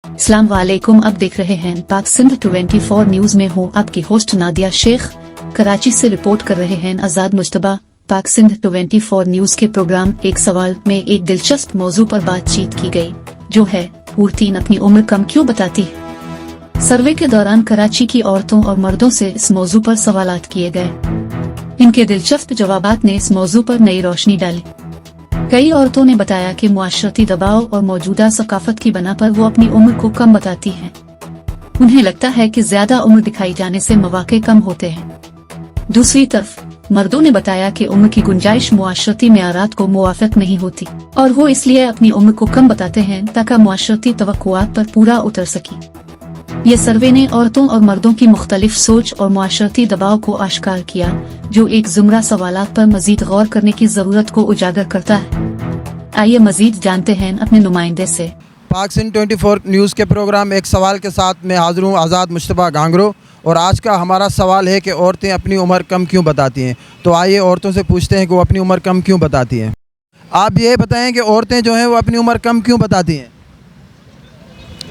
अस्सलाम वालेकुम, अब देख रहे हैं पाक सिंध 24 न्यूज में हूँ आपकी होस्ट नादिया शेख। कराची से रिपोर्ट कर रहे हैं आजाद मुश्तबा। पाक सिंध 24 न्यूज के प्रोग्राम एक सवाल में एक दिलचस्प मौजू पर बातचीत की गई, जो है औरतें अपनी उम्र कम क्यों बताती है। सर्वे के दौरान कराची की औरतों और मर्दों से इस मौजू पर सवालात किए गए। इनके दिलचस्प जवाबात ने इस मौजू पर नई रोशनी डाली। कई औरतों ने बताया कि मुआशरती दबाव और मौजूदा सकाफत की बना पर वो अपनी उम्र को कम बताती हैं। उन्हें लगता है कि ज्यादा उम्र दिखाई जाने से मौके कम होते हैं। दूसरी तरफ मर्दों ने बताया कि उम्र की गुंजाइश मुआशरती मेयारात को मुवाफिक नहीं होती और वो इसलिए अपनी उम्र को कम बताते हैं ताकि मुआशरती तवक्कुआत पर पूरा उतर सके। ये सर्वे ने औरतों और मर्दों की मुख्तलिफ सोच और मुआशरती दबाव को आश्कार किया, जो एक जुमरा सवालात पर मजीद गौर करने की जरूरत को उजागर करता है। आइए मजीद जानते हैं अपने नुमाइंदे से। पाक सिंध 24 न्यूज़ के प्रोग्राम एक सवाल के साथ मैं हाजिर हूँ आज़ाद मुश्तबा गांगरो, और आज का हमारा सवाल है कि औरतें अपनी उम्र कम क्यों बताती हैं। तो आइए औरतों से पूछते हैं कि वो अपनी उम्र कम क्यों बताती हैं। आप ये बताएं कि औरतें जो हैं वो अपनी उम्र कम क्यों बताती हैं।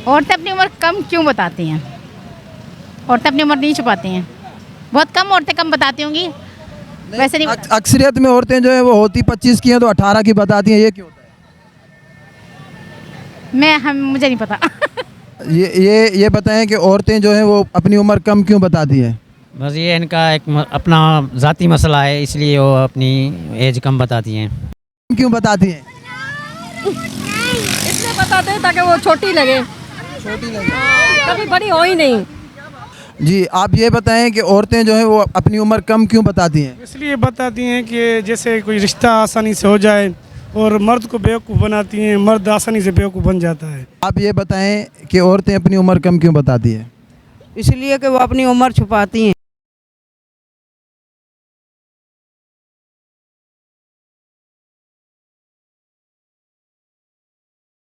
औरतें अपनी उम्र कम क्यों बताती हैं? औरतें अपनी उम्र नहीं छुपाती हैं। बहुत कम औरतें कम बताती होंगी, वैसे नहीं बताती। अक्सरियत में औरतें जो है वो होती 25 की हैं तो 18 की बताती हैं, ये क्यों होता है? मुझे नहीं पता। ये बताएं कि औरतें जो हैं वो अपनी उम्र कम क्यों बताती हैं। बस ये इनका एक अपना ज़ाती मसला है, इसलिए वो अपनी एज कम बताती हैं। क्यों बताती हैं? इसलिए बताते हैं ताकि वो छोटी लगे, कभी बड़ी हो ही नहीं। जी, आप ये बताएं कि औरतें जो हैं वो अपनी उम्र कम क्यों बताती हैं। इसलिए बताती हैं कि जैसे कोई रिश्ता आसानी से हो जाए, और मर्द को बेवकूफ़ बनाती हैं, मर्द आसानी से बेवकूफ़ बन जाता है। आप ये बताएं कि औरतें अपनी उम्र कम क्यों बताती हैं। इसलिए कि वो अपनी उम्र छुपाती हैं।